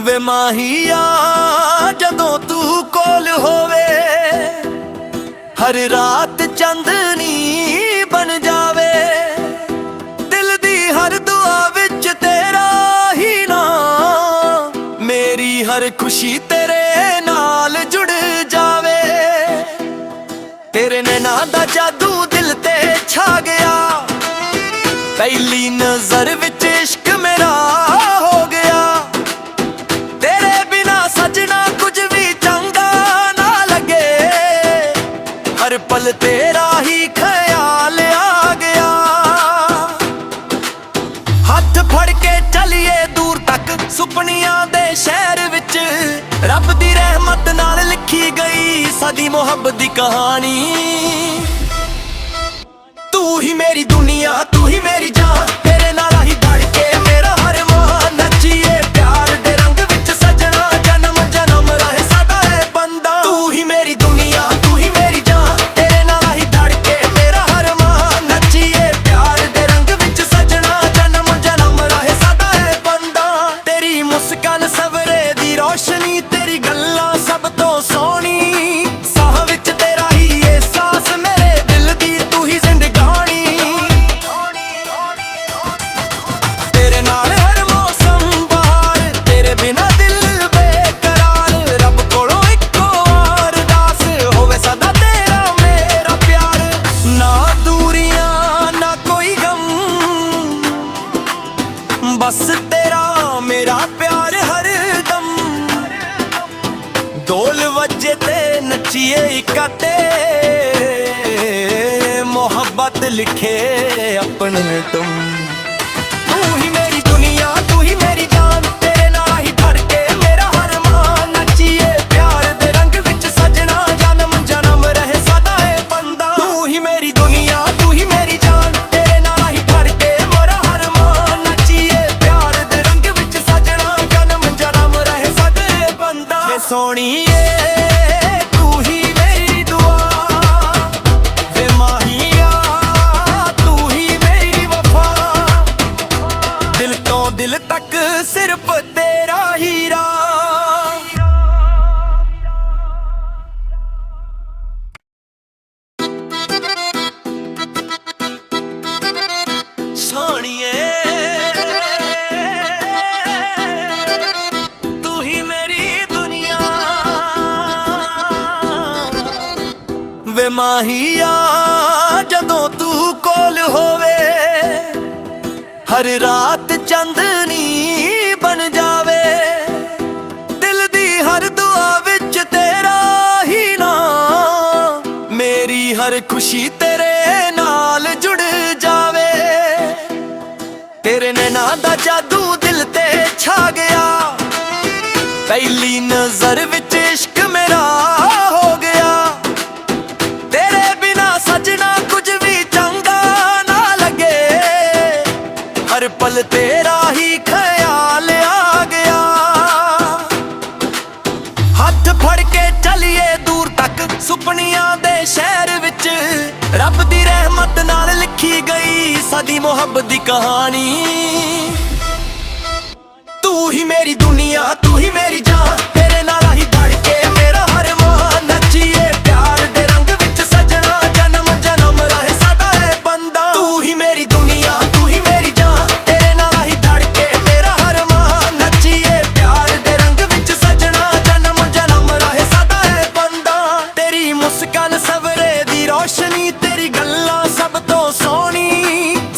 ਵੇ ਮਾਹੀਆ ਜਦੋਂ ਤੂੰ ਕੋਲ ਹੋਵੇ, ਹਰ ਰਾਤ ਚਾਂਦਨੀ ਬਣ ਜਾਵੇ। ਦਿਲ ਦੀ ਹਰ ਦੁਆ ਵਿੱਚ ਤੇਰਾ ਹੀ ਨਾਮ, ਮੇਰੀ ਹਰ ਖੁਸ਼ੀ ਤੇਰੇ ਨਾਲ ਜੁੜ ਜਾਵੇ। ਤੇਰੇ ਨੈਣਾਂ ਦਾ ਜਾਦੂ ਦਿਲ ਤੇ ਛਾ ਗਿਆ, ਪਹਿਲੀ ਨਜ਼ਰ ਵਿੱਚ ਇਸ਼ਕ ਮੇਰਾ ਹੋ ਗਿਆ। ਤੇਰੇ ਬਿਨਾ ਸਜਣਾ ਕੁਝ ਵੀ ਚੰਗਾ ਨਾ ਲੱਗੇ, ਹਰ ਪਲ ਤੇਰਾ ਹੀ ਖਿਆਲ ਆ ਗਿਆ। ਹੱਥ ਫੜ ਕੇ ਚੱਲੀਏ ਦੂਰ ਤੱਕ ਸੁਪਨਿਆਂ ਦੇ ਸ਼ਹਿਰ ਵਿੱਚ, ਰੱਬ ਦੀ ਰਹਿਮਤ ਨਾਲ ਲਿਖੀ ਗਈ ਸਾਡੀ ਮੁਹੱਬਤ ਦੀ ਕਹਾਣੀ। ਤੂੰ ਹੀ ਮੇਰੀ ਦੁਨੀਆ, ਤੂੰ ਹੀ ਮੇਰੀ ਜਾਨ, ਤੇਰੇ ਨਾਲ ਹੀ ਧੜ ਕੇ ਮੇਰਾ ਹਰ ਮਾਹ। ਨੱਚੀਏ ਪਿਆਰ ਦੇ ਰੰਗ ਵਿੱਚ ਸਜਣਾ, ਜਨਮ ਜਨਮ ਰਹੇ ਸਾਡਾ ਇਹ ਬੰਦਾ। ਤੂੰ ਹੀ ਮੇਰੀ ਦੁਨੀਆ, ਤੂੰ ਹੀ ਮੇਰੀ ਜਾਨ, ਤੇਰੇ ਨਾਲ ਹੀ ਧੜ ਕੇ ਮੇਰਾ ਹਰ ਮਾਹ। ਨੱਚੀਏ ਪਿਆਰ ਦੇ ਰੰਗ ਵਿੱਚ ਸਜਣਾ, ਜਨਮ ਜਨਮ ਰਹੇ ਸਾਡਾ ਇਹ ਬੰਦਾ। ਤੇਰੀ ਮੁਸਕਾਨ ਸਵਰੇ ਦੀ ਰੋਸ਼ਨੀ, ਤੇਰੀ ਗੱਲਾਂ ਸਭ ਤੋਂ ਸੋਹਣੀ, ਸਾਹ ਵਿੱਚ ਤੇਰਾ ਹੀ ਅਹਿਸਾਸ, ਮੇਰੇ ਦਿਲ ਦੀ ਤੂੰ ਹੀ ਜ਼ਿੰਦਗਾਨੀ। ਤੇਰੇ ਨਾਲ ਹਰ ਮੌਸਮ ਬਹਾਰ, ਤੇਰੇ ਬਿਨਾ ਦਿਲ ਬੇਕਰਾਰ। ਰੱਬ ਕੋਲੋਂ ਇੱਕੋ ਅਰਦਾਸ, ਹੋਵੇ ਸਦਾ ਤੇਰਾ ਮੇਰਾ ਪਿਆਰ। ਨਾ ਦੂਰੀਆਂ ਨਾ ਕੋਈ ਗਮ, ਬਸ ਤੇਰਾ ਮੇਰਾ ਪਿਆਰ ਹਰਦਮ। ਢੋਲ ਵੱਜੇ ਤੇ ਨੱਚੀਏ ਇਕੱਠੇ, मोहब्बत लिखे अपने तुम। तू ही मेरी दुनिया, तू ही मेरी जान, तेरे नाल ही धड़ के मेरा हर माह। नच्चीए प्यार दे रंग विच सजना, जन्म जन्म रहे साडा ए बंदा। तू ही मेरी दुनिया, तू ही मेरी जान, तेरे नाल ही धड़ के मेरा हर माह। नच्चीए प्यार दे रंग विच सजना, जन्म जन्म रहे साडा ए बंदा। वे सोहणीए दिल तक सिर्फ तेरा हीरा। सोहणीए तू ही मेरी दुनिया, वे माहिया जदों तू कोल होवे, हर रात चांदनी बन जावे। दिल दी हर दुआ विच तेरा ही नाम, मेरी हर खुशी तेरे नाल जुड़ जावे। तेरे नैणां दा जादू दिल ते छा गया, पहली नजर विच इश्क मेरा हो गया। तेरे बिना सजना कुछ भी चंगा ना लगे, हर पल तेरा ही ख्याल आ गया। हथ फड़ के चलिए दूर तक सुपनियां दे शहर विच, रब दी रहमत नाल लिखी गई साडी मुहब्बत दी कहानी। तू ही मेरी दुनिया, तू ही मेरी जान, तेरे नाल ही धड़ के मेरा हर माह। नच्चीए प्यार दे रंग विच सजना, जन्म जन्म रहे साडा ए बंदा। तू ही मेरी दुनिया, तू ही मेरी जान, तेरे नाल ही धड़ के मेरा हर माह। नच्चीए प्यार दे रंग विच सजना, जन्म जन्म रहे साडा ए बंदा। तेरी मुस्कान सवरे दी रोशनी, तेरी गल्लां सब तो सोहनी,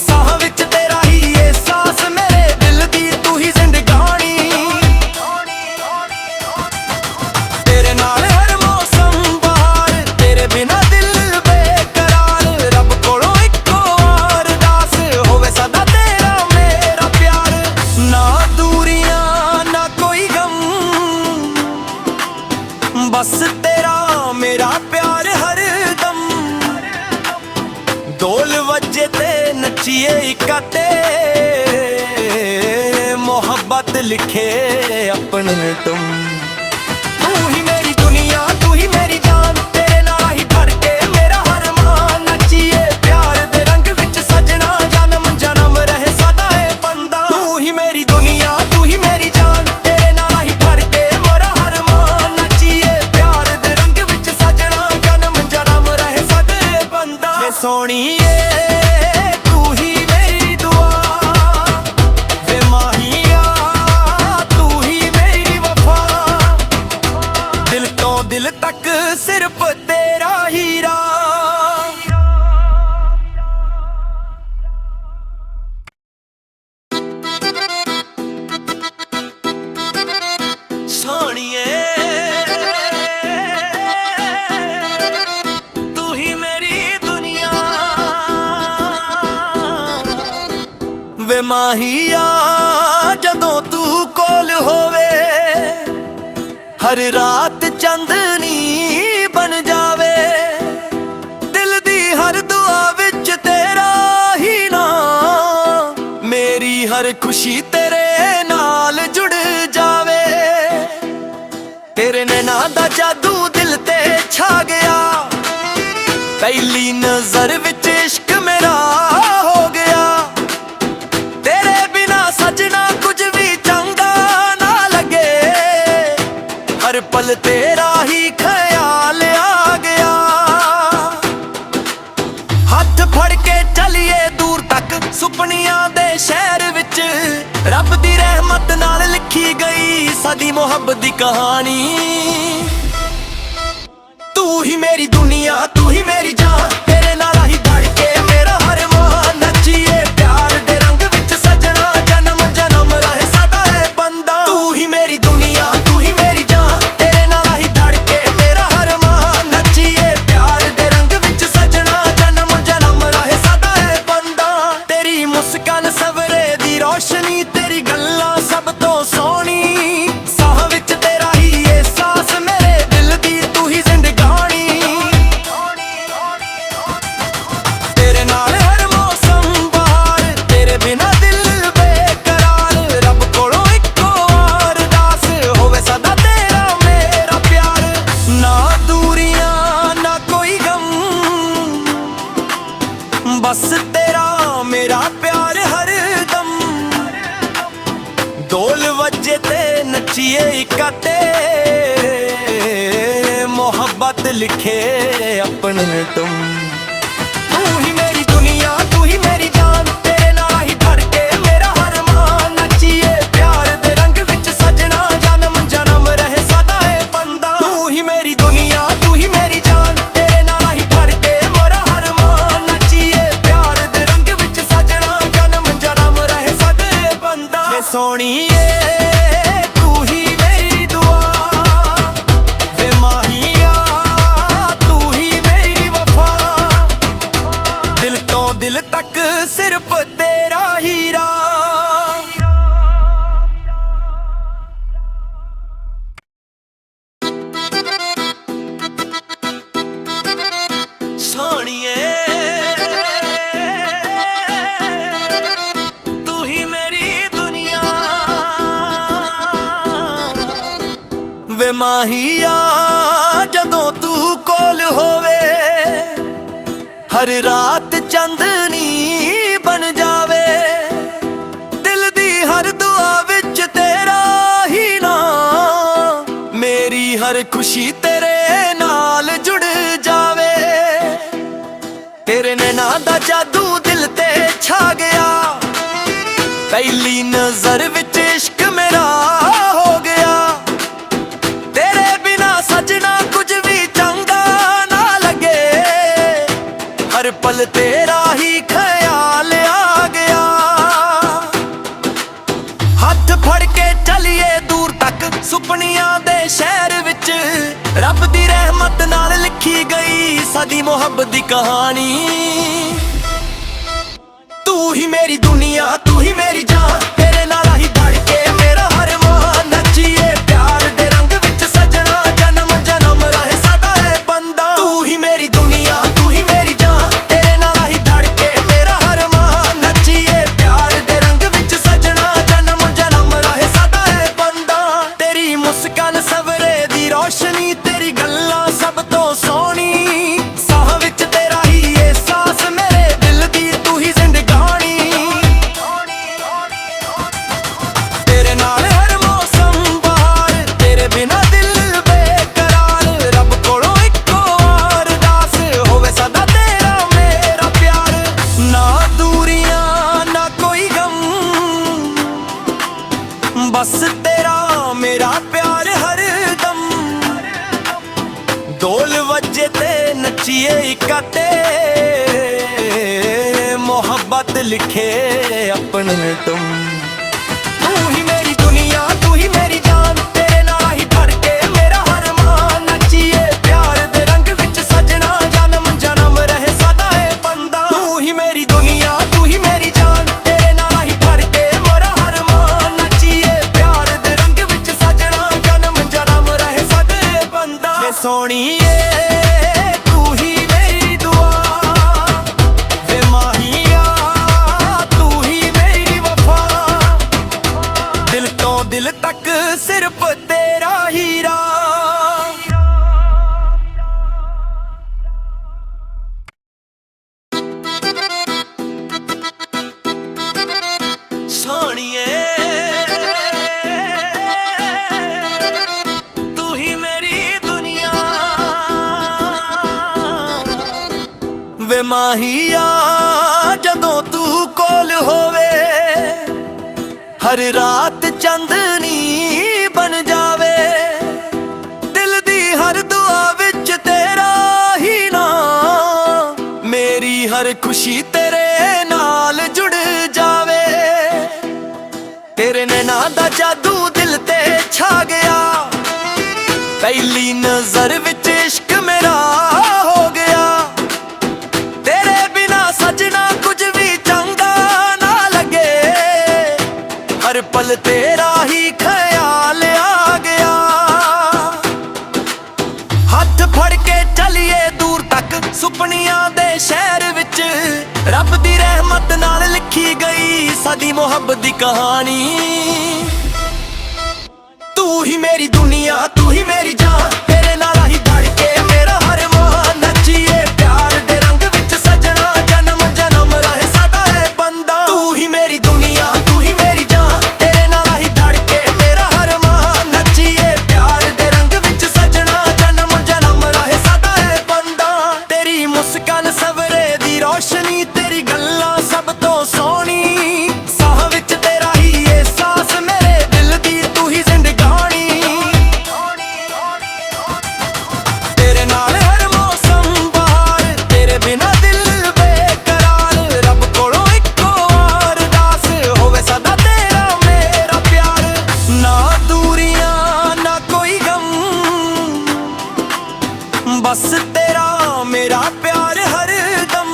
साह विच तेरा ही अहसास, मेरे दिल दी तू ही जिंदगानी। तेरे नाल हर मौसम बहार, तेरे बिना दिल बेकरार। रब कोलों इक्को अरदास, होवे सदा तेरा मेरा प्यार। ना दूरियां ना कोई गम, बस तेरा मेरा प्यार हरदम। ढोल वजे ते नच्चीए इकट्ठे, मोहब्बत लिखे अपने तुम। तू ही मेरी दुनिया, तू ही मेरी जान, तेरे नाल ही धड़ के मेरा हर माह। नच्चीए प्यार दे रंग विच सजना, जन्म जन्म रहे साडा ए बंदा। तू ही मेरी दुनिया, तू ही मेरी जान, तेरे नाल ही ਵੇ ਮਾਹੀਆ ਜਦੋਂ ਤੂੰ ਕੋਲ ਹੋਵੇ, ਹਰ ਰਾਤ ਚਾਂਦਨੀ ਬਣ ਜਾਵੇ। ਦਿਲ ਦੀ ਹਰ ਦੁਆ ਵਿੱਚ ਤੇਰਾ ਹੀ ਨਾਮ, ਮੇਰੀ ਹਰ ਖੁਸ਼ੀ ਤੇਰੇ ਨਾਲ ਜੁੜ ਜਾਵੇ। ਤੇਰੇ ਨੈਣਾਂ ਦਾ ਜਾਦੂ ਦਿਲ ਤੇ ਛਾ ਗਿਆ, ਪਹਿਲੀ ਨਜ਼ਰ ਵਿੱਚ ਇਸ਼ਕ ਮੇਰਾ ਹੋ ਗਿਆ। ਤੇਰੇ ਬਿਨਾ ਸਜਣਾ ਕੁਝ ਵੀ ਚੰਗਾ ਨਾ ਲੱਗੇ, ਹਰ ਪਲ ਤੇਰਾ ਹੀ ਖਿਆਲ ਆ ਗਿਆ। ਹੱਥ ਫੜ ਕੇ ਚੱਲੀਏ ਦੂਰ ਤੱਕ ਸੁਪਨਿਆਂ ਦੇ ਸ਼ਹਿਰ ਵਿੱਚ, ਰੱਬ ਦੀ ਰਹਿਮਤ ਨਾਲ ਲਿਖੀ ਗਈ ਸਾਡੀ ਮੁਹੱਬਤ ਦੀ ਕਹਾਣੀ। ਤੂੰ ਹੀ ਮੇਰੀ ਦੁਨੀਆ, ਤੂੰ ਹੀ ਮੇਰੀ ਜਾਨ, ਤੇਰੇ ਨਾਲ ਹੀ ਧੜਕੇ ਮੇਰਾ ਹਰ ਮਾਨ। ਨੱਚੀਏ ਪਿਆਰ ਦੇ ਰੰਗ ਵਿੱਚ ਸਜਣਾ, ਜਨਮ ਜਨਮ ਰਹੇ ਸਾਡਾ ਇਹ ਬੰਦਾ। ਤੂੰ ਹੀ ਮੇਰੀ ਦੁਨੀਆ, ਤੂੰ ਹੀ ਮੇਰੀ ਜਾਨ, ਤੇਰੇ ਨਾਲ ਹੀ ਧੜਕੇ ਮੇਰਾ ਹਰ ਮਾਨ। ਨੱਚੀਏ ਪਿਆਰ ਦੇ ਰੰਗ ਵਿੱਚ ਸਜਣਾ, ਜਨਮ ਜਨਮ ਰਹੇ ਸਾਡਾ ਇਹ ਬੰਦਾ। ਤੇਰੀ ਮੁਸਕਾਨ ਸਵਰੇ ਦੀ ਰੋਸ਼ਨੀ, ਤੇਰੀ ਗੱਲਾਂ ਸਭ ਤੋਂ ਸੋਹਣੀ, ਸਾਹ ਵਿੱਚ ਤੇਰਾ ਹੀ ਅਹਿਸਾਸ, ਮੇਰੇ ਦਿਲ ਦੀ ਤੂੰ ਹੀ ਜ਼ਿੰਦਗਾਨੀ। ਤੇਰੇ ਨਾਲ ਹਰ ਮੌਸਮ ਬਹਾਰ, ਤੇਰੇ ਬਿਨਾ ਦਿਲ ਬੇਕਰਾਰ। ਰੱਬ ਕੋਲੋਂ ਇੱਕੋ ਅਰਦਾਸ ਹੋਵੇ ਸਦਾ ਤੇਰਾ ਮੇਰਾ ਪਿਆਰ। ਨਾ ਦੂਰੀਆਂ ਨਾ ਕੋਈ ਗਮ, ਬਸ ਤੇਰਾ ਮੇਰਾ ਪਿਆਰ ਹਰਦਮ। ਢੋਲ ਵੱਜੇ ਤੇ ਨੱਚੀਏ ਇਕੱਠੇ, ਮੁਹੱਬਤ ਲਿਖੇ ਆਪਣੇ ਤੁਮ। ਤੂੰ ਹੀ ਮੇਰੀ ਦੁਨੀਆ, ਤੂੰ ਹੀ ਮੇਰੀ ਜਾਨ, ਤੇਰੇ ਨਾਲ ਹੀ ਧੜਕੇ ਮੇਰਾ ਹਰ ਮਾਨ। ਨੱਚੀਏ ਪਿਆਰ ਦੇ ਰੰਗ ਵਿੱਚ ਸਜਣਾ, ਜਨਮ ਜਨਮ ਰਹੇ ਸਾਡਾ ਇਹ ਬੰਦਾ। ਤੂੰ ਹੀ ਮੇਰੀ ਦੁਨੀਆ, ਤੂੰ ਹੀ ਮੇਰੀ ਜਾਨ, ਤੇਰੇ ਨਾਲ ਹੀ ਧੜਕੇ ਮੇਰਾ ਹਰ ਮਾਨ। ਨੱਚੀਏ ਪਿਆਰ ਦੇ ਰੰਗ ਵਿੱਚ ਸਜਣਾ, ਜਨਮ ਜਨਮ ਰਹੇ ਸਾਡਾ ਇਹ ਬੰਦਾ। ਵੇ ਸੋਹਣੀਏ ਤੂੰ ਹੀ ਮੇਰੀ ਦੁਆ, ਵੇ ਮਾਹੀਆ ਤੂੰ ਹੀ ਮੇਰੀ ਵਫਾ। ਦਿਲ ਤੋਂ ਦਿਲ ਤੱਕ ਸਿਰਫ ਤੇਰਾ ਹੀਰਾ। ਸੋਹਣੀਏ ਤੂੰ ਹੀ ਮੇਰੀ ਦੁਨੀਆ, ਵੇ ਮਾਹੀਆ ਜਦੋਂ ਤੂੰ ਕੋਲ ਹੋਵੇ, ਹਰ ਰਾਤ ਚਾਂਦਨੀ ਬਣ ਜਾਵੇ। ਦਿਲ ਦੀ ਹਰ ਦੁਆ ਵਿੱਚ ਤੇਰਾ ਹੀ ਨਾਮ, ਮੇਰੀ ਹਰ ਖੁਸ਼ੀ ਤੇਰੇ ਨਾਲ ਜੁੜ ਜਾਵੇ। ਤੇਰੇ ਨੈਣਾਂ ਦਾ ਜਾਦੂ ਦਿਲ ਤੇ ਛਾ ਗਿਆ, ਪਹਿਲੀ ਨਜ਼ਰ ਵਿੱਚ ਇਸ਼ਕ ਮੇਰਾ ਹੋ ਗਿਆ। ਤੇਰੇ ਬਿਨਾ ਸਜਣਾ ਕੁਝ ਵੀ ਚੰਗਾ ਨਾ ਲੱਗੇ, ਹਰ ਪਲ ਤੇਰਾ ਹੀ ਖਿਆਲ ਆ ਗਿਆ। ਹੱਥ ਫੜ ਕੇ ਚੱਲੀਏ ਦੂਰ ਤੱਕ ਸੁਪਨਿਆਂ ਦੇ ਸ਼ਹਿਰ ਵਿੱਚ, ਰੱਬ ਦੀ ਰਹਿਮਤ ਨਾਲ ਲਿਖੀ ਗਈ ਸਾਡੀ ਮੁਹੱਬਤ ਦੀ ਕਹਾਣੀ। ਤੂੰ ਹੀ ਮੇਰੀ ਦੁਨੀਆ, ਤੂੰ ਹੀ ਮੇਰੀ ਜਾਨ, ਤੇਰੇ ਨਾਲ ਹੀ ਧੜਕੇ ਮੇਰਾ ਹਰ ਮਾਨ। ਨੱਚੀਏ ਪਿਆਰ ਦੇ ਰੰਗ ਵਿੱਚ ਸਜਣਾ, ਜਨਮ ਜਨਮ ਰਹੇ ਸਾਡਾ ਇਹ ਬੰਦਾ। ਤੂੰ ਹੀ ਮੇਰੀ ਦੁਨੀਆ, ਤੂੰ ਹੀ ਮੇਰੀ ਜਾਨ, ਤੇਰੇ ਨਾਲ ਹੀ ਧੜਕੇ ਮੇਰਾ ਹਰ ਮਾਨ। ਨੱਚੀਏ ਪਿਆਰ ਦੇ ਰੰਗ ਵਿੱਚ ਸਜਣਾ, ਜਨਮ ਜਨਮ ਰਹੇ ਸਾਡਾ ਇਹ ਬੰਦਾ। ਤੇਰੀ ਮੁਸਕਾਨ ਸਵਰੇ ਦੀ ਰੋਸ਼ਨੀ, ਤੇਰੀ ਗੱਲਾਂ ਸਭ ਤੋਂ ਸੋਹਣੀ, ਸਾਹ ਵਿੱਚ ਤੇਰਾ ਹੀ ਅਹਿਸਾਸ, ਮੇਰੇ ਦਿਲ ਦੀ ਤੂੰ ਹੀ ਜ਼ਿੰਦਗਾਨੀ। ਤੇਰੇ ਨਾਲ ਹਰ ਮੌਸਮ ਬਹਾਰ, ਤੇਰੇ ਬਿਨਾ ਦਿਲ ਬੇਕਰਾਰ। ਰੱਬ ਕੋਲੋਂ ਇੱਕੋ ਅਰਦਾਸ ਹੋਵੇ ਸਦਾ ਤੇਰਾ ਮੇਰਾ ਪਿਆਰ। ਨਾ ਦੂਰੀਆਂ ਨਾ ਕੋਈ ਗਮ, ਬਸ ਤੇਰਾ ਮੇਰਾ ਪਿਆਰ ਹਰਦਮ। ਢੋਲ ਵੱਜੇ ਤੇ ਨੱਚੀਏ ਇਕੱਠੇ, ਮੁਹੱਬਤ ਲਿਖੇ ਆਪਣੇ ਤੁਮ। ਤੂੰ ਹੀ ਮੇਰੀ ਦੁਨੀਆ, ਤੂੰ ਹੀ ਮੇਰੀ ਜਾਨ, ਤੇਰੇ ਨਾਲ ਹੀ ਧੜਕੇ ਮੇਰਾ ਹਰ ਮਾਨ। ਨੱਚੀਏ ਪਿਆਰ ਦੇ ਰੰਗ ਵਿੱਚ ਸਜਣਾ, ਜਨਮ ਜਨਮ ਰਹੇ ਸਾਡਾ ਇਹ ਬੰਦਾ। ਤੂੰ ਹੀ ਮੇਰੀ ਦੁਨੀਆ, ਤੂੰ ਹੀ ਮੇਰੀ ਜਾਨ, ਤੇਰੇ ਨਾਲ ਹੀ ਧੜਕੇ ਸੋਣੀਏ ਤੂੰ ਹੀ ਮੇਰੀ ਦੁਆ ਵੇ ਮਾਹੀਆ ਤੂੰ ਹੀ ਮੇਰੀ ਵਫਾ ਦਿਲ ਤੋਂ ਦਿਲ ਤੱਕ ਸਿਰਫ ਤੇਰਾ ਹੀਰਾ ਸੋਣੀਏ ਤੂੰ ਹੀ ਮੇਰੀ ਦੁਨੀਆ ਵੇ ਮਾਹੀਆ ਜਦੋਂ ਤੂੰ ਕੋਲ ਹੋਵੇ ਹਰ ਰਾਤ ਚਾਂਦਨੀ ਬਣ ਜਾਵੇ ਦਿਲ ਦੀ ਹਰ ਦੁਆ ਵਿੱਚ ਤੇਰਾ ਹੀ ਨਾਮ ਮੇਰੀ ਹਰ ਖੁਸ਼ੀ ਤੇਰੇ ਨਾਲ ਜੁੜ ਜਾਵੇ ਤੇਰੇ ਨੈਣਾਂ ਦਾ ਜਾਦੂ ਦਿਲ ਤੇ ਛਾ ਗਿਆ ਪਹਿਲੀ ਨਜ਼ਰ ਵਿੱਚ ਇਸ਼ਕ ਮੇਰਾ ਹੋ ਗਿਆ ਤੇਰੇ ਬਿਨਾ ਸਜਣਾ ਕੁਝ ਵੀ ਚੰਗਾ ਨਾ ਲੱਗੇ ਹਰ ਪਲ ਤੇਰਾ ਹੀ ਖਿਆਲ ਆ ਗਿਆ ਹੱਥ ਫੜ ਕੇ ਚੱਲੀਏ ਦੂਰ ਤੱਕ ਸੁਪਨਿਆਂ ਦੇ ਸ਼ਹਿਰ ਵਿੱਚ ਰੱਬ ਦੀ ਰਹਿਮਤ ਨਾਲ ਲਿਖੀ ਗਈ ਸਾਡੀ ਮੁਹੱਬਤ ਦੀ ਕਹਾਣੀ ਤੂੰ ਹੀ ਮੇਰੀ ਦੁਨੀਆ ਤੂੰ ਹੀ ਮੇਰੀ ਜਾਨ ਤੇਰੇ ਨਾਲ ਹੀ ਧੜਕੇ ਮੇਰਾ ਹਰ ਮਾਹ ਨੱਚੀਏ ਪਿਆਰ ਦੇ ਰੰਗ ਵਿੱਚ ਸਜਣਾ ਜਨਮ ਜਨਮ ਰਹੇ ਸਾਡਾ ਇਹ ਬੰਦਾ ਤੂੰ ਹੀ ਮੇਰੀ ਦੁਨੀਆ ਤੂੰ ਹੀ ਮੇਰੀ ਜਾਨ ਤੇਰੇ ਨਾਲ ਹੀ ਧੜਕੇ ਮੇਰਾ ਹਰ ਮਾਹ ਨੱਚੀਏ ਪਿਆਰ ਦੇ ਰੰਗ ਵਿੱਚ ਸਜਣਾ ਜਨਮ ਜਨਮ ਰਹੇ ਸਾਡਾ ਇਹ ਬੰਦਾ ਤੇਰੀ ਮੁਸਕਾਨ ਸਵਰੇ ਦੀ ਰੋਸ਼ਨੀ ਤੇਰੀ ਗੱਲਾਂ ਸਭ ਤੋਂ ਸੋਹਣੀ ਸਾਹ ਵਿੱਚ ਤੇਰਾ ਹੀ ਅਹਿਸਾਸ ਮੇਰੇ ਦਿਲ ਦੀ ਤੂੰ ਹੀ ਜ਼ਿੰਦਗਾਨੀ ਤੇਰੇ ਨਾਲ ਹਰ ਮੌਸਮ ਬਹਾਰ ਤੇਰੇ ਬਿਨਾ ਦਿਲ ਬੇਕਰਾਰ ਰੱਬ ਕੋਲੋਂ ਇੱਕੋ ਅਰਦਾਸ ਹੋਵੇ ਸਦਾ ਤੇਰਾ ਮੇਰਾ ਪਿਆਰ ਨਾ ਦੂਰੀਆਂ ਨਾ ਕੋਈ ਗਮ ਬਸ ਤੇਰਾ ਮੇਰਾ ਪਿਆਰ ਹਰਦਮ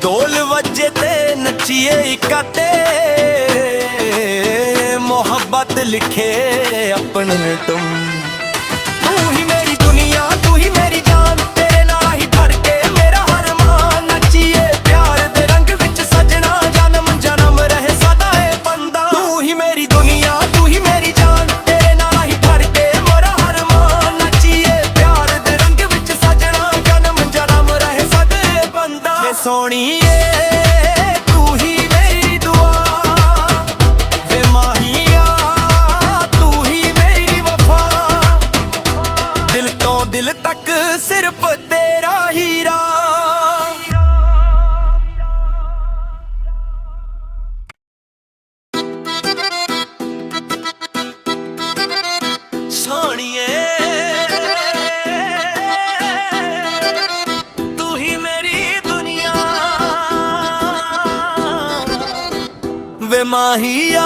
ਢੋਲ ਵੱਜੇ ਤੇ ਨੱਚੀਏ ਇਕੱਠੇ ਮੁਹੱਬਤ ਲਿਖੇ ਆਪਣੇ ਤੁਮ ਤੂੰ ਹੀ ਮੇਰੀ ਦੁਨੀਆ ਤੂੰ ਹੀ ਮੇਰੀ ਜਾਨ ਤੇਰੇ ਨਾਲ ਹੀ ਧੜਕੇ ਮੇਰਾ ਹਰ ਮਾਹ ਨੱਚੀਏ ਪਿਆਰ ਦੇ ਰੰਗ ਵਿੱਚ ਸਜਣਾ ਜਨਮ ਜਨਮ ਰਹੇ ਸਦਾ ਇਹ ਬੰਦਾ ਤੂੰ ਹੀ ਮੇਰੀ ਦੁਨੀਆ ਤੂੰ ਹੀ ਮੇਰੀ ਜਾਨ ਤੇਰੇ ਨਾਲ ਹੀ ਧੜਕੇ ਮੇਰਾ ਹਰ ਮਾਹ ਨੱਚੀਏ ਪਿਆਰ ਦੇ ਰੰਗ ਵਿੱਚ ਸਜਣਾ ਜਨਮ ਜਨਮ ਰਹੇ ਸਦਾ ਇਹ ਬੰਦਾ ਵੇ ਸੋਣੀਏ ਤੂੰ ਹੀ ਮੇਰੀ ਦੁਆ ਵੇ ਮਾਹੀਆ ਤੂੰ ਹੀ ਮੇਰੀ ਵਫਾ ਦਿਲ ਤੋਂ ਦਿਲ ਤੱਕ ਸਿਰਫ ਤੇਰਾ ਹੀਰਾ ਸੋਣੀਏ ਤੂੰ ਹੀ ਮੇਰੀ ਦੁਨੀਆ ਵੇ ਮਾਹੀਆ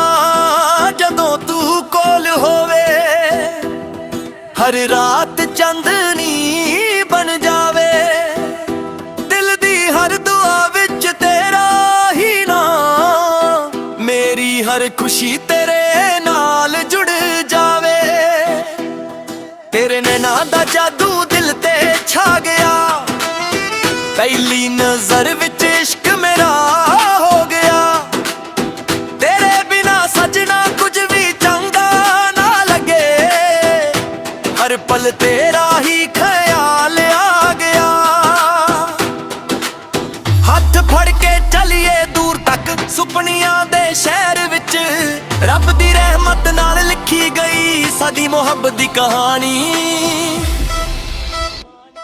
ਜਦੋਂ ਤੂੰ ਕੋਲ ਹੋਵੇ ਹਰ ਰਾਤ ਚਾਂਦਨੀ ਬਣ ਜਾਵੇ ਦਿਲ ਦੀ ਹਰ ਦੁਆ ਵਿੱਚ ਤੇਰਾ ਹੀ ਨਾਮ ਮੇਰੀ ਹਰ ਖੁਸ਼ੀ ਤੇਰੇ ਨਾਲ ਜੁੜ ਜਾਵੇ ਤੇਰੇ ਨੈਣਾਂ ਦਾ ਜਾਦੂ ਦਿਲ ਤੇ ਛਾ ਗਿਆ ਪਹਿਲੀ ਨਜ਼ਰ ਵਿੱਚ ਇਸ਼ਕ ਮੇਰਾ ਹੋ ਗਿਆ ਤੇਰੇ ਬਿਨਾ ਸਜਣਾ ਕੁਝ ਵੀ ਚੰਗਾ ਨਾ ਲੱਗੇ ਹਰ ਪਲ ਤੇਰਾ ਹੀ ਖਿਆਲ ਆ ਗਿਆ ਹੱਥ ਫੜ ਕੇ ਚੱਲੀਏ ਦੂਰ ਤੱਕ ਸੁਪਨਿਆਂ ਦੇ ਸ਼ਹਿਰ ਵਿੱਚ ਰੱਬ ਦੀ ਰਹਿਮਤ ਨਾਲ ਲਿਖੀ ਗਈ ਸਾਡੀ ਮੁਹੱਬਤ ਦੀ ਕਹਾਣੀ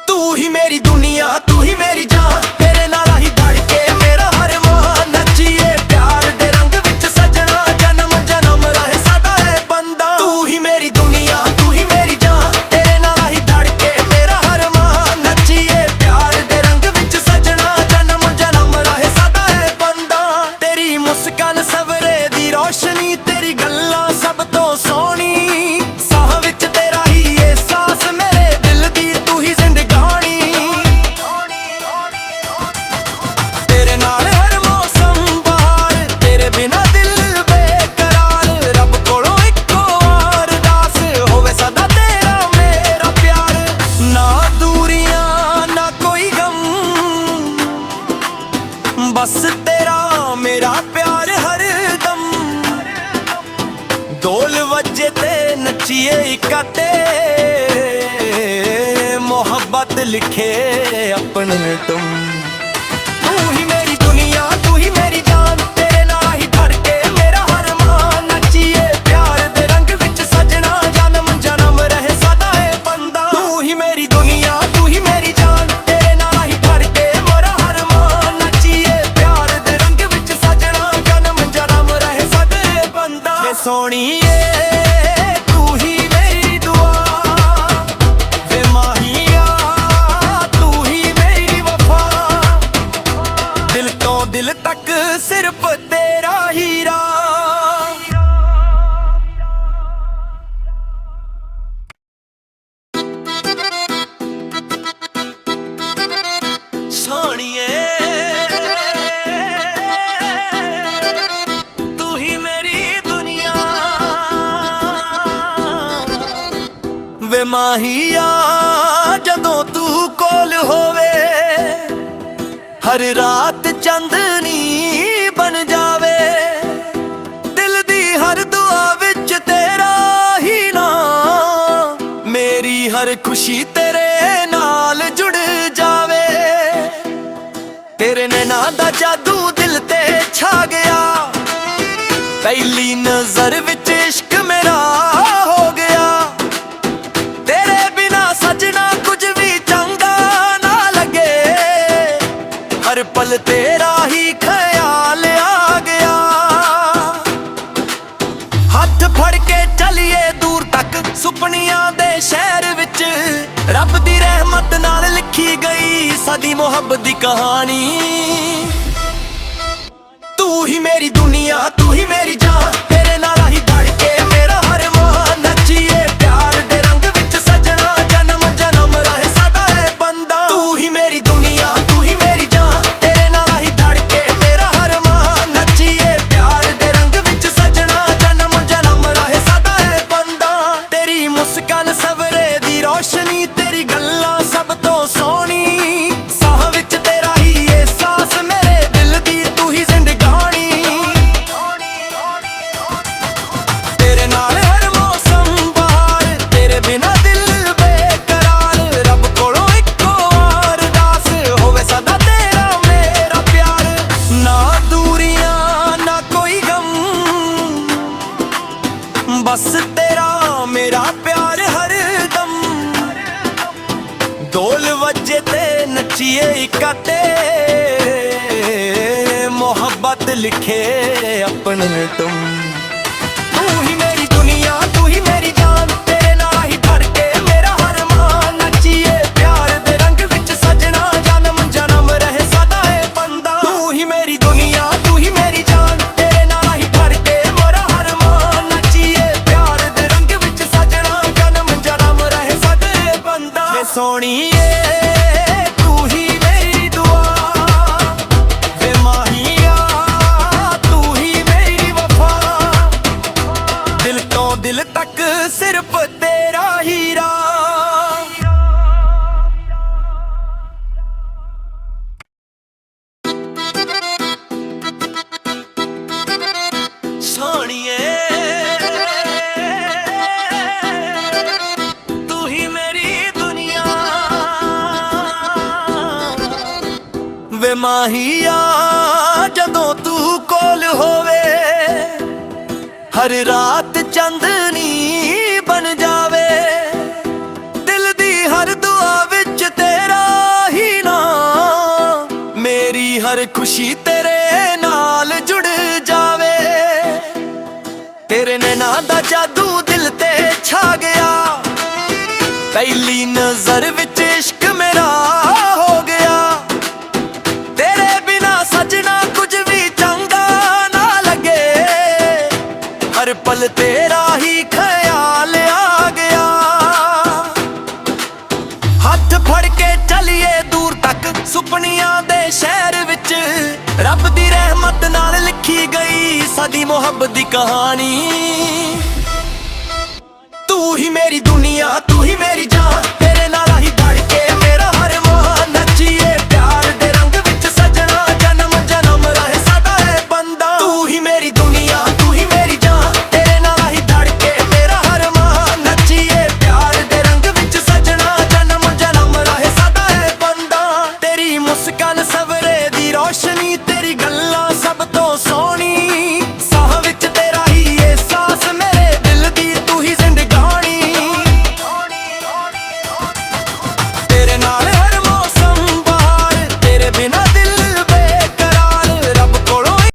ਤੂੰ ਹੀ ਮੇਰੀ ਦੁਨੀਆ ਤੂੰ ਹੀ ਮੇਰੀ ਜਾਨ ਤੇਰੇ ਨਾਲ ਹੀ ਧੜਕੇ ਮੇਰਾ ਹਰ ਮਾਹ ਨੱਚੀਏ ਪਿਆਰ ਦੇ ਰੰਗ ਵਿੱਚ ਸਜਣਾ ਜਨਮ ਜਨਮ ਰਹੇ ਸਾਡਾ ਇਹ ਬੰਦਾ ਤੂੰ ਹੀ ਮੇਰੀ ਦੁਨੀਆ ਤੂੰ ਹੀ ਮੇਰੀ ਜਾਨ ਤੇਰੇ ਨਾਲ ਹੀ ਧੜਕੇ ਮੇਰਾ ਹਰ ਮਾਹ ਨੱਚੀਏ ਪਿਆਰ ਦੇ ਰੰਗ ਵਿੱਚ ਸਜਣਾ ਜਨਮ ਜਨਮ ਰਹੇ ਸਾਡਾ ਇਹ ਬੰਦਾ ਤੇਰੀ ਮੁਸਕਾਨ ਸਵਰੇ ਦੀ ਰੋਸ਼ਨੀ ਤੇਰੀ ਗੱਲਾਂ ਸਭ ਤੋਂ ਸੋਹਣੀ ਸਾਹ ਵਿੱਚ ਤੇਰਾ ਹੀ ਅਹਿਸਾਸ ਮੇਰੇ ਦਿਲ ਦੀ ਤੂੰ ਹੀ ਜ਼ਿੰਦਗਾਨੀ ਢੋਲ ਵੱਜੇ ਤੇ ਨੱਚੀਏ ਇਕੱਠੇ, ਮੁਹੱਬਤ ਲਿਖੇ ਆਪਣੇ ਤੁਮ। ਤੂੰ ਹੀ ਮੇਰੀ ਦੁਨੀਆ, ਤੂੰ ਹੀ ਮੇਰੀ ਜਾਨ, ਤੇਰੇ ਨਾਲ ਹੀ ਧੜ ਕੇ ਮੇਰਾ ਹਰ ਮਾਨ। ਨੱਚੀਏ ਪਿਆਰ ਦੇ ਰੰਗ ਵਿੱਚ ਸਜਣਾ, ਜਨਮ ਜਨਮ ਰਹੇ ਸਦਾ ਇਹ ਬੰਦਾ। ਤੂੰ ਹੀ ਮੇਰੀ ਦੁਨੀਆ, ਤੂੰ ਹੀ ਮੇਰੀ ਜਾਨ, ਤੇਰੇ ਨਾਲ ਹੀ ਧੜ ਕੇ ਮੇਰਾ ਹਰ ਮਾਨ। ਨੱਚੀਏ ਪਿਆਰ ਦੇ ਰੰਗ ਵਿੱਚ ਸਜਣਾ, ਜਨਮ ਜਨਮ ਰਹੇ ਸਦਾ ਇਹ ਬੰਦਾ। ਵੇ ਸੋਹਣੀਏ ਤੂੰ ਹੀ ਮੇਰੀ ਦੁਆ, ਵੇ ਮਾਹੀਆ ਤੂੰ ਹੀ ਮੇਰੀ ਵਫਾ। ਦਿਲ ਤੋਂ ਦਿਲ ਤੱਕ ਸਿਰਫ ਤੇਰਾ ਹੀਰਾ। ਸੋਹਣੀਏ ਤੂੰ ਹੀ ਮੇਰੀ ਦੁਨੀਆ, ਵੇ ਮਾਹੀਆ ਜਦੋਂ ਤੂੰ ਕੋਲ ਹੋਵੇ, ਹਰ ਰਾਤ ਚਾਂਦਨੀ ਬਣ ਜਾਵੇ। ਦਿਲ ਦੀ ਹਰ ਦੁਆ ਵਿੱਚ ਤੇਰਾ ਹੀ ਨਾਮ, ਮੇਰੀ ਹਰ ਖੁਸ਼ੀ ਤੇਰੇ ਨਾਲ ਜੁੜ ਜਾਵੇ। ਤੇਰੇ ਨੈਣਾਂ ਦਾ ਜਾਦੂ ਦਿਲ ਤੇ ਛਾ ਗਿਆ, ਪਹਿਲੀ ਨਜ਼ਰ ਵਿੱਚ ਇਸ਼ਕ ਮੇਰਾ ਹੋ ਗਿਆ। ਤੇਰੇ ਬਿਨਾ ਸਜਣਾ ਕੁਝ ਵੀ ਚੰਗਾ ਨਾ ਲੱਗੇ, ਹਰ ਪਲ ਤੇਰਾ ਹੀ ਖਿਆਲ ਆ ਗਿਆ। ਹੱਥ ਫੜ ਕੇ ਚੱਲੀਏ ਦੂਰ ਤੱਕ ਸੁਪਨਿਆਂ ਦੇ ਸ਼ਹਿਰ ਵਿੱਚ, ਰੱਬ ਦੀ ਰਹਿਮਤ ਨਾਲ ਲਿਖੀ ਗਈ ਸਾਡੀ ਮੁਹੱਬਤ ਦੀ ਕਹਾਣੀ। ਤੂੰ ਹੀ ਮੇਰੀ ਦੁਨੀਆ, ਤੂੰ ਹੀ ਮੇਰੀ ਜਾਨ, ਤੇਰੇ ਨਾਲ ਹੀ ਧੜ ਕੇ ਮੇਰਾ ਹਰ ਮਾਨ। ਨੱਚੀਏ ਪਿਆਰ ਦੇ ਰੰਗ ਵਿੱਚ ਸਜਣਾ, ਜਨਮ ਜਨਮ ਰਹੇ ਸਦਾ ਇਹ ਬੰਦਾ। ਤੂੰ ਹੀ ਮੇਰੀ ਦੁਨੀਆ, ਤੂੰ ਹੀ ਮੇਰੀ ਜਾਨ, ਤੇਰੇ ਨਾਲ ਹੀ ਧੜ ਕੇ ਮੇਰਾ ਹਰ ਮਾਨ। ਨੱਚੀਏ ਪਿਆਰ ਦੇ ਰੰਗ ਵਿੱਚ ਸਜਣਾ, ਜਨਮ ਜਨਮ ਰਹੇ ਸਦਾ ਇਹ ਬੰਦਾ। ਤੇਰੀ ਮੁਸਕਾਨ ਸਵਰੇ ਦੀ ਰੋਸ਼ਨੀ, ਤੇਰੀ ਗੱਲਾਂ ਸਭ ਤੋਂ ਸੋਹਣੀ, ਸਾਹ ਵਿੱਚ ਤੇਰਾ ਹੀ ਅਹਿਸਾਸ, ਮੇਰੇ ਦਿਲ ਦੀ ਤੂੰ ਹੀ ਜ਼ਿੰਦਗਾਨੀ। ਤੇਰੇ ਨਾਲ ਹਰ ਮੌਸਮ ਬਹਾਰ, ਤੇਰੇ ਬਿਨਾ ਦਿਲ ਬੇਕਰਾਰ। ਰੱਬ ਕੋਲੋਂ ਇੱਕੋ ਅਰਦਾਸ ਹੋਵੇ ਸਦਾ ਤੇਰਾ ਮੇਰਾ ਪਿਆਰ। ਨਾ ਦੂਰੀਆਂ ਨਾ ਕੋਈ ਗਮ, ਬਸ ਤੇਰਾ ਮੇਰਾ ਪਿਆਰ ਹਰਦਮ। ਢੋਲ ਵੱਜੇ ਤੇ ਨੱਚੀਏ ਇਕੱਠੇ, ਮੁਹੱਬਤ ਲਿਖੇ ਆਪਣੇ ਤੁਮ। ਤੂੰ ਹੀ ਮੇਰੀ ਦੁਨੀਆ, ਤੂੰ ਹੀ ਮੇਰੀ ਜਾਨ, ਤੇਰੇ ਨਾਲ ਹੀ ਧੜ ਕੇ ਮੇਰਾ ਹਰ ਮਾਨ। ਨੱਚੀਏ ਪਿਆਰ ਦੇ ਰੰਗ ਵਿੱਚ ਸਜਣਾ, ਜਨਮ ਜਨਮ ਰਹੇ ਸਦਾ ਇਹ ਬੰਦਾ। ਤੂੰ ਹੀ ਮੇਰੀ ਦੁਨੀਆ, ਤੂੰ ਹੀ ਮੇਰੀ ਜਾਨ, ਤੇਰੇ ਨਾਲ ਹੀ ਧੜ ਕੇ ਮੇਰਾ ਹਰ ਮਾਨ। ਨੱਚੀਏ ਪਿਆਰ ਦੇ ਰੰਗ ਵਿੱਚ ਸਜਣਾ, ਜਨਮ ਜਨਮ ਰਹੇ ਸਦਾ ਇਹ ਬੰਦਾ। ਵੇ ਸੋਹਣੀਏ ਤੂੰ ਹੀ ਮੇਰੀ ਦੁਆ, ਵੇ ਮਾਹੀਆ ਤੂੰ ਹੀ ਮੇਰੀ ਵਫਾ। ਦਿਲ ਤੋਂ ਦਿਲ ਤੱਕ ਸਿਰਫ ਤੇਰਾ ਹੀਰਾ। ਸੋਹਣੀਏ ਤੂੰ ਹੀ ਮੇਰੀ ਦੁਨੀਆ, ਵੇ ਮਾਹੀਆ ਜਦੋਂ ਤੂੰ ਕੋਲ ਹੋਵੇ, ਹਰ ਰਾਤ ਚਾਂਦਨੀ ਬਣ ਜਾਵੇ। ਦਿਲ ਦੀ ਹਰ ਦੁਆ ਵਿੱਚ ਤੇਰਾ ਹੀ ਨਾਮ, ਮੇਰੀ ਹਰ ਖੁਸ਼ੀ ਤੇਰੇ ਨਾਲ ਜੁੜ ਜਾਵੇ। ਤੇਰੇ ਨੈਣਾਂ ਦਾ ਜਾਦੂ ਦਿਲ ਤੇ ਛਾ ਗਿਆ, ਪਹਿਲੀ ਨਜ਼ਰ ਵਿੱਚ ਇਸ਼ਕ ਮੇਰਾ ਹੋ ਗਿਆ। ਤੇਰੇ ਬਿਨਾ ਸਜਣਾ ਕੁਝ ਵੀ ਚੰਗਾ ਨਾ ਲੱਗੇ, ਹਰ ਪਲ ਤੇਰਾ ਹੀ ਖਿਆਲ ਆ ਗਿਆ। ਹੱਥ ਫੜ ਕੇ ਚੱਲੀਏ ਦੂਰ ਤੱਕ ਸੁਪਨਿਆਂ ਦੇ ਸ਼ਹਿਰ ਵਿੱਚ, ਰੱਬ ਦੀ ਰਹਿਮਤ ਨਾਲ ਲਿਖੀ ਗਈ ਸਾਡੀ ਮੁਹੱਬਤ ਦੀ ਕਹਾਣੀ। ਤੂੰ ਹੀ ਮੇਰੀ ਦੁਨੀਆ, ਤੂੰ ਹੀ ਮੇਰੀ ਜਾਨ,